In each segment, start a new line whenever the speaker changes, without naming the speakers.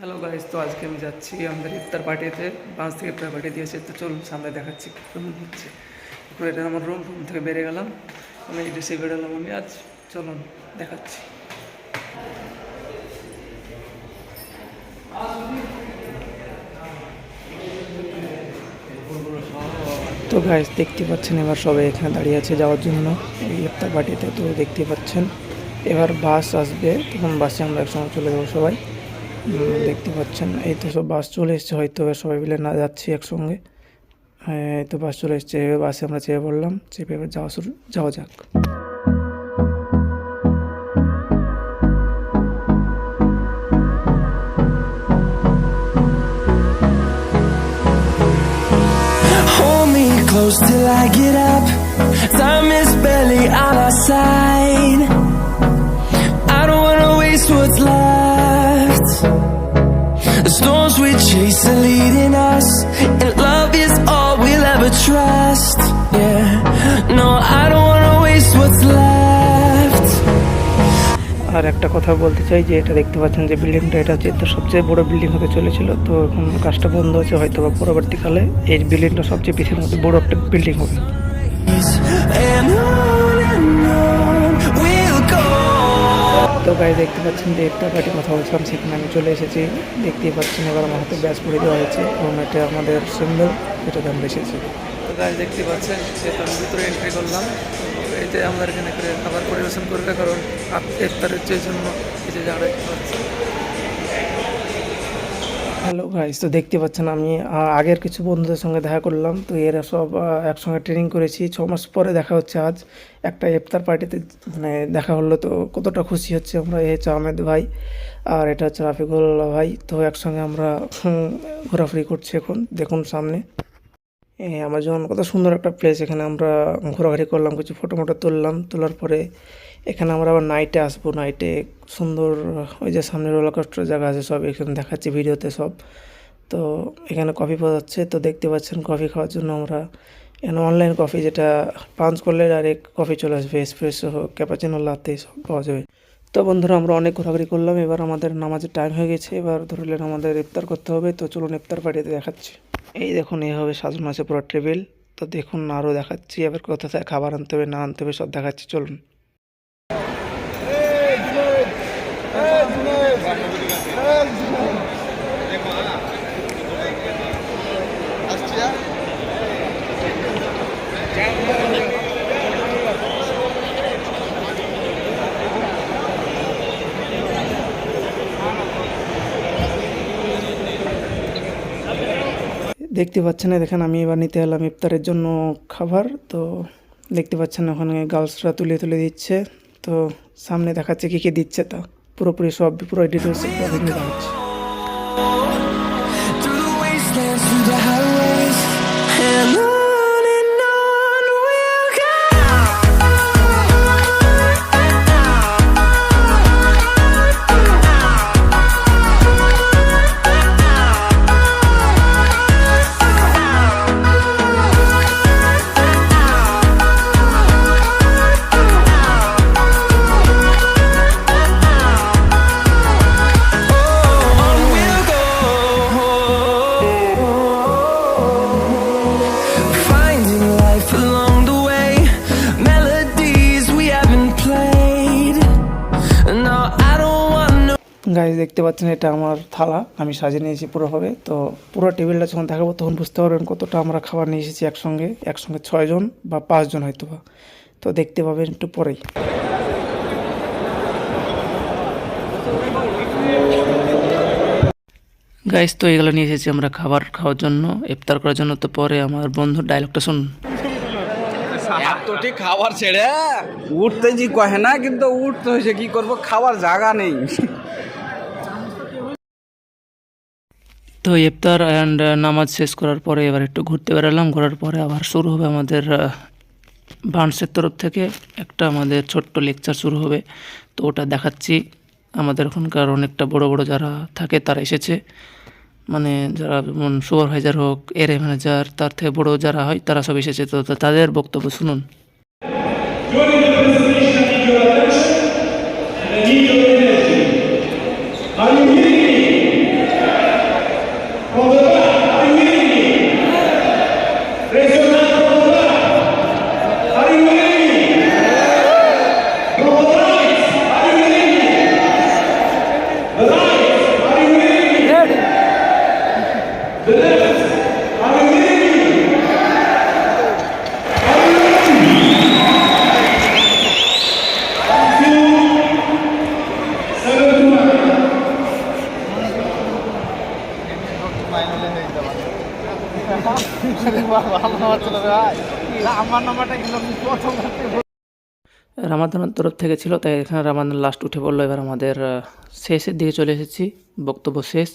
Hello guys, তো আজকে আমি যাচ্ছি আমাদের ইফতার পার্টিতে। 5 থেকে ইফতার পার্টি দিয়েছে, তো চলুন সামনে দেখাচ্ছি কেমন হচ্ছে। এটা আমার রুম থেকে বেরিয়ে গেলাম, আমি এই ড্রেসে বেরোলাম আমি আজ। চলুন দেখাচ্ছি। তো গাইস দেখতে পাচ্ছেন এবার সবাই এখানে দাঁড়িয়ে আছে যাওয়ার জন্য এই ইফতার পার্টিতে। তো দেখতে পাচ্ছেন এবার বাস আসবে, তখন বাসে আমরা একসঙ্গে চলে যাবো সবাই। দেখতে পাচ্ছেন এই তো সব বাস চলে এসছে, হয়তো সবাই মিলে না যাচ্ছি একসঙ্গে। হ্যাঁ, এই তো বাস চলে এসছে, বাসে আমরা চেপে পড়লাম, চেপে এবার যাওয়া যাক।
Hold me close till I get up. Time is barely on our side. I don't wanna waste what's left. The storms we chase are leading us, and love is all we'll ever trust. Yeah, no, I don't wanna waste what's left.
আর একটা কথা বলতে চাই যে এটা দেখতে পাচ্ছেন যে বিল্ডিংটা, এটা হচ্ছে তো সবচেয়ে বড় বিল্ডিং হতে চলেছিল, তো এখন কাজটা বন্ধ আছে, হয়তো বা পরবর্তীকালে এই বিল্ডিংটা সবচেয়ে পৃথিবীর মধ্যে বড় একটা বিল্ডিং হবে।
And on we'll go.
তো গাড়ি দেখতে পাচ্ছেন যে একটা গাড়ি কথা বলছিলাম, সেখানে আমি চলে এসেছি। দেখতেই পাচ্ছেন এবার আমার হাতে ব্যাস পরে দেওয়া হয়েছে এবং এটা আমাদের সিম্বল, যেটাতে আমরা এসেছি। তো গাড়ি দেখতে পাচ্ছেন সেটা আমি ভিতরে এন্ট্রি করলাম। এই যে আমরা এখানে করে খাবার পরিবেশন করবে, কারণ ইফতারের যে জন্য এই যে যারা দেখতে পাচ্ছেন। হ্যালো গাইস, তো দেখতে পাচ্ছেন আমি আগের কিছু বন্ধুদের সঙ্গে দেখা করলাম, তো এরা সব একসঙ্গে ট্রেনিং করেছি। 6 মাস পরে দেখা হচ্ছে আজ একটা ইফতার পার্টিতে, মানে দেখা হলো, তো কতটা খুশি হচ্ছে আমরা। এই হচ্ছে আহমেদ ভাই আর এটা হচ্ছে রাফিকুল ভাই, তো একসঙ্গে আমরা ঘোরাঘুরি করছি এখন। দেখুন সামনে আমার যেমন কত সুন্দর একটা প্লেস, এখানে আমরা ঘোরাঘুরি করলাম, কিছু ফটো মটো তুললাম। তোলার পরে এখানে আমরা আবার নাইটে আসবো। নাইটে সুন্দর ওই যে সামনে রোলার কোস্টার জায়গা আছে, সব এখানে দেখাচ্ছি ভিডিওতে সব। তো এখানে কফি পাওয়া যাচ্ছে, তো দেখতে পাচ্ছেন কফি খাওয়ার জন্য আমরা এখানে অনলাইন কফি, যেটা পাঞ্চ করলে ডাইরেক্ট কফি চলে আসবে, এসপ্রেসো হোক, ক্যাপাচিনো, লাতে সব পাওয়া যাবে। তো বন্ধুরা আমরা অনেক ঘোরাঘুরি করলাম, এবার আমাদের নামাজের টাইম হয়ে গেছে, এবার ধরলেন আমাদের ইফতার করতে হবে। তো চলুন ইফতার পার্টিতে দেখাচ্ছি। এই দেখুন এইভাবে সাজানো আছে পুরো টেবিল। তো দেখুন আরও দেখাচ্ছি, এবার কোথায় খাবার আনতে হবে না আনতে হবে সব দেখাচ্ছি, চলুন। দেখতে পাচ্ছেন দেখেন আমি এবার নিতে এলাম ইফতারের জন্য খাবার। তো দেখতে পাচ্ছেন ওখানে গার্লসরা তুলে তুলে দিচ্ছে, তো সামনে দেখাচ্ছে কী কী দিচ্ছে, তা পুরোপুরি সব পুরো ডিটেলস দেখাচ্ছে।
Through the wastelands, through the highways, and on we'll go. On we'll go. Finding life along the way, melodies we haven't played. No, I don't want no.
Guys দেখতে পাচ্ছেন এটা আমার থালা, আমি সাজিয়ে নিয়েছি পুরোভাবে। তো পুরো টেবিলটা যখন দেখাবো তখন বুঝতে পারবেন কতটা আমরা খাবার নিয়ে এসেছি একসঙ্গে 6 জন বা 5 জন হয়তো বা। তো দেখতে পাবেন একটু পরেই। গাইজ তো এগুলো নিয়ে এসেছি আমরা খাবার খাওয়ার জন্য, ইফতার করার জন্য। তো পরে আমার বন্ধুর ডায়লগটা শুনুন।
এতটি খাবার ছেড়ে উঠতে জি কহে না, কিন্তু উঠতে হয়েছে কি করব, খাবার জায়গা নেই।
তো ইফতার অ্যান্ড নামাজ শেষ করার পরে এবার একটু ঘুরতে বেরোলাম। ঘোরার পরে আবার শুরু হবে আমাদের বার্নসের তরফ থেকে একটা আমাদের ছোট্ট লেকচার শুরু হবে, তো ওটা দেখাচ্ছি। আমাদের ওখানকার অনেকটা বড় বড় যারা থাকে তারা এসেছে, মানে যারা যেমন সুপারভাইজার হোক, এরিয়া ম্যানেজার, তার থেকে বড় যারা হয় তারা সব এসেছে। তো তাদের বক্তব্য শুনুন।
During the presentation, I need your attention and I need your energy. Are you hearing me?
রামাদানের তরফ থেকে ছিল, তাই এখানে রামাদান লাস্ট উঠে পড়লো। এবার আমাদের শেষের দিকে চলে এসেছি, বক্তব্য শেষ।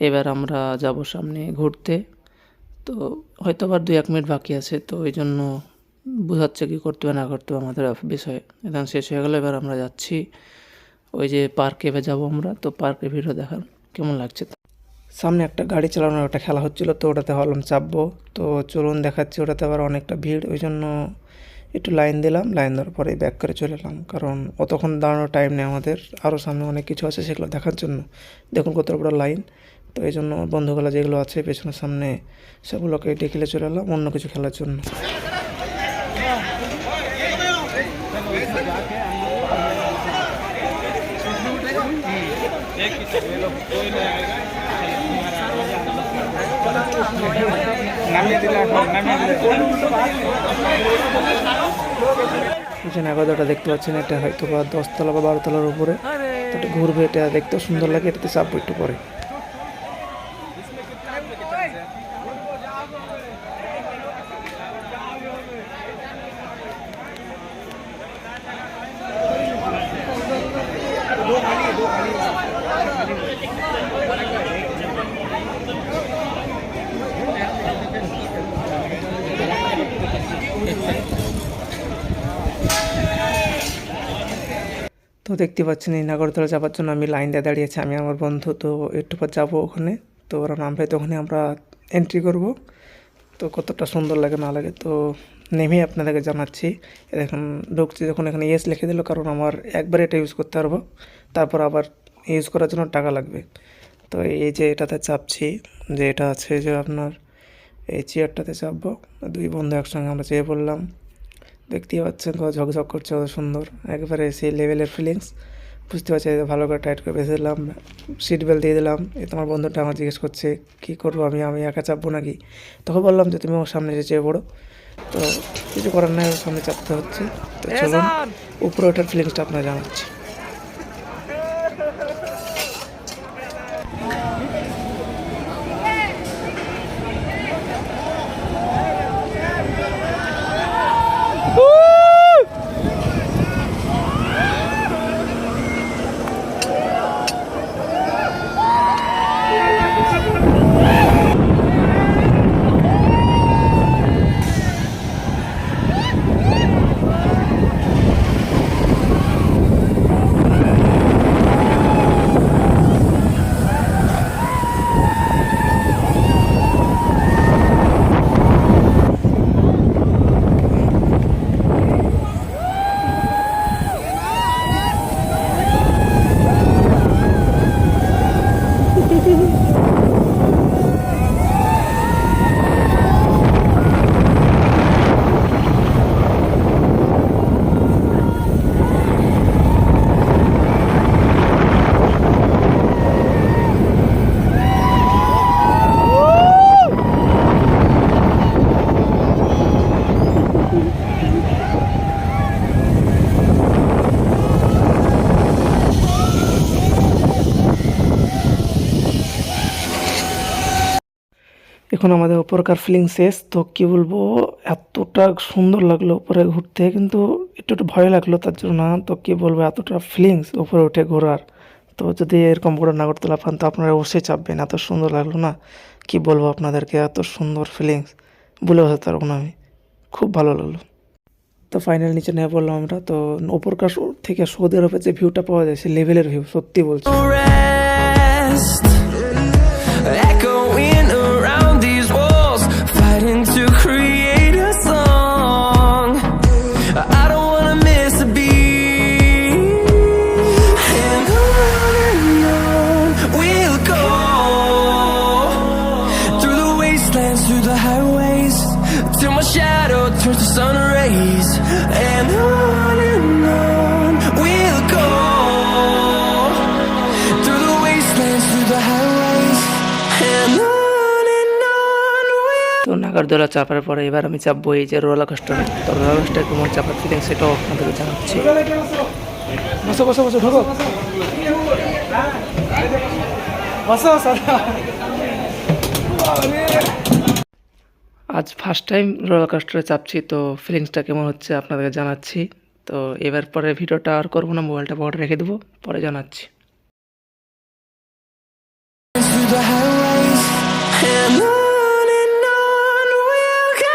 এবার আমরা যাব সামনে ঘুরতে। তো হয়তো আবার 2-1 মিনিট বাকি আছে, তো এই জন্য বোঝাচ্ছে কি করতে হবে না করতে হবে আমাদের বিষয়ে। এখন শেষ হয়ে গেলো, এবার আমরা যাচ্ছি ওই যে পার্কে। এবার যাবো আমরা, তো পার্কে ভিডিও দেখার কেমন লাগছে। সামনে একটা গাড়ি চালানোর একটা খেলা হচ্ছিলো, তো ওটাতে ভাবলাম চাপবো। তো চলুন দেখাচ্ছি, ওটাতে আবার অনেকটা ভিড়, ওই জন্য একটু লাইন দিলাম। লাইন দেওয়ার পরে ব্যাক করে চলে এলাম, কারণ অতক্ষণ দাঁড়ানোর টাইম নেই আমাদের, আরও সামনে অনেক কিছু আছে সেগুলো দেখার জন্য। দেখুন কত বড় লাইন। তো এই জন্য বন্ধুগুলো যেগুলো আছে পেছনের সামনে সেগুলোকে ডেকে চলে এলাম অন্য কিছু খেলার জন্য। এখানে 11টা দেখতে পাচ্ছেন, এটা হয়তো বা 10 তলা বা 12 তলার উপরে। তো এটা ঘুরবে, এটা দেখতেও সুন্দর লাগে, এটাতে চাপবো একটু পরে। তো দেখতে পাচ্ছেন এই নাগরদোলা যাওয়ার জন্য আমি লাইন দিয়ে দাঁড়িয়েছি, আমি আমার বন্ধু। তো একটু পর যাবো ওখানে, তো ওরা নামবে, তো ওখানে আমরা এন্ট্রি করব। তো কতটা সুন্দর লাগে না লাগে তো নেমেই আপনাদেরকে জানাচ্ছি। দেখুন ঢুকছি যখন, এখানে ইয়েস লিখে দিল, কারণ আমার একবার এটা ইউজ করতে পারবো, তারপর আবার ইউজ করার জন্য টাকা লাগবে। তো এই যে এটাতে চাপছি, যে এটা আছে যে আপনার এই চেয়ারটাতে চাপবো। 2 বন্ধু একসঙ্গে আমরা চেয়ে পড়লাম। দেখতেই পাচ্ছেন কত ঝকঝক করছে, কত সুন্দর, একবারে সেই লেভেলের ফিলিংস। বুঝতে পারছি, ভালো করে টাইট করে বেঁধে দিলাম, সিট বেল্ট দিয়ে দিলাম। এই তোমার বন্ধুটা আমার জিজ্ঞেস করছে কী করবো, আমি একা চাপবো নাকি। তখন বললাম যে তুমি ওর সামনে যে চেয়ে পড়ো। তো কিছু করার নাই, ওর সামনে চাপতে হচ্ছে। তো চলুন উপরে ওঠার ফিলিংসটা আপনার জানাচ্ছি। এখন আমাদের উপরকার ফিলিং শেষ। তো কী বলবো, এতটা সুন্দর লাগলো উপরে ঘুরতে, কিন্তু একটু একটু ভয় লাগলো তার জন্য না। তো কী বলবো, এতটা ফিলিংস উপরে উঠে ঘোরার। তো যদি এরকম বড় নাগরদোলা পান তো আপনারা অবশ্যই চাপবেন, এত সুন্দর লাগলো না। কি বলবো আপনাদেরকে, এত সুন্দর ফিলিংস বলে বোঝাতে পারবো না আমি, খুব ভালো লাগলো। তো ফাইনাল নিচে নেমে পড়লাম আমরা। তো উপরকার থেকে সৌদি আরবের যে ভিউটা পাওয়া যায়, সে লেভেলের ভিউ, সত্যি বলছি।
Rest, echoing around these walls, fighting to create a song. I don't wanna miss a beat, and on we'll go, through the wastelands, through the highways, till my shadow turns to sun rays, and on we'll go, through the wastelands, through the highways.
নাগরদোলা চাপার পরে এবার আমি চাপবো এই যে roller কোস্টারে। তো roller coaster কেমন চাপার ফিলিং সেটাও আপনাদের জানাচ্ছি। বসো বসো বসো, ঢোকো বসো। আজ ফার্স্ট টাইম রোলার কোস্টারে চাপছি, তো ফিলিংসটা কেমন হচ্ছে আপনাদের জানাচ্ছি। তো এবার পরে ভিডিওটা আর করবো না, মোবাইলটা পরে রেখে দেবো, পরে জানাচ্ছি।
through the highways and on we'll go.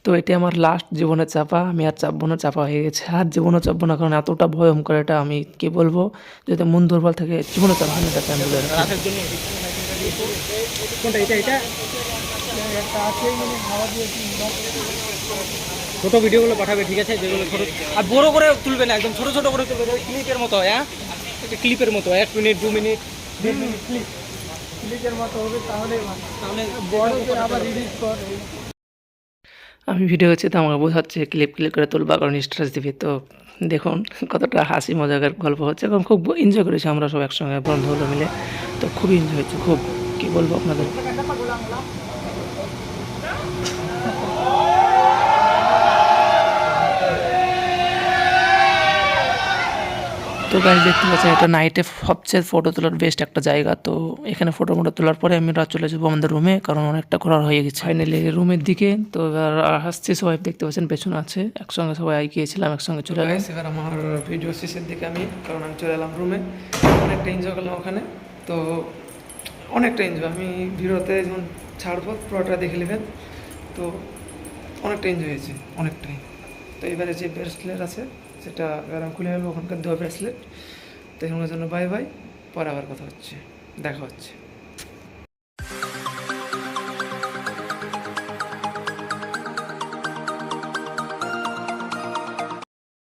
তো এটি আমার লাস্ট জীবনে চাপা, আমি আর চাপবো না, চাপা হয়ে গেছে। আর জীবনও চাপবো না, কারণ এতটা ভয়ঙ্কর এটা, আমি কি বলবো, যদি মন দুর্বল থাকে জীবনে চাপা হয় না, এটাকে আমি বলে রাখি।
ছোট ভিডিওগুলো পাঠাবে, ঠিক আছে, যেগুলো ছোট আর বড় করে তুলবে না, একদম ছোট ছোট করে তুলবে, ক্লিপের মতো হয়। হ্যাঁ, ক্লিপের মতো 1 মিনিট 2 মিনিট 1.5 মিনিট ক্লিপের মতো হবে, তাহলে বড় করে আবার রিলিজ করে।
আমি ভিডিও হচ্ছে তো আমাকে বোঝাচ্ছে ক্লিপ করে তুলবা, কারণ স্ট্রেস দিবি। তো দেখুন কতটা হাসি মজাকার গল্প হচ্ছে, কারণ খুব এনজয় করেছি আমরা সব একসঙ্গে বন্ধুগুলো মিলে। তো খুবই এনজয় হচ্ছে, খুব কী বলবো আপনাদের। তো গাইজ দেখতে পাচ্ছেন এটা নাইটে সবচেয়ে ফটো তোলার বেস্ট একটা জায়গা। তো এখানে ফটো তোলার পরে আমরা চলে যাবো আমাদের রুমে, কারণ অনেকটা ঘোরা হয়ে গেছে ফাইনালি রুমের দিকে। তো এবার আসছি, সবাই দেখতে পাচ্ছেন পেছনে আছে, একসঙ্গে সবাই গিয়েছিলাম, একসঙ্গে চলে গেছে। এবার আমার ভিডিও শেষের দিকে আমি, কারণ আমি চলে এলাম রুমে, অনেকটা এনজয় করলাম ওখানে। তো অনেকটা এনজয়, আমি ভিডিওতে যখন ছাড়বো পুরোটা দেখে নেবেন। তো অনেকটা এনজয় হয়েছে, অনেকটাই। তো এবারে যে ব্রেসলেট আছে সেটা এবার আমি খুলে নেবো, ওখানকার দেওয়া ব্রেসলেট। তো এখনের জন্য বাই বাই, পরে আবার কথা হচ্ছে, দেখা হচ্ছে।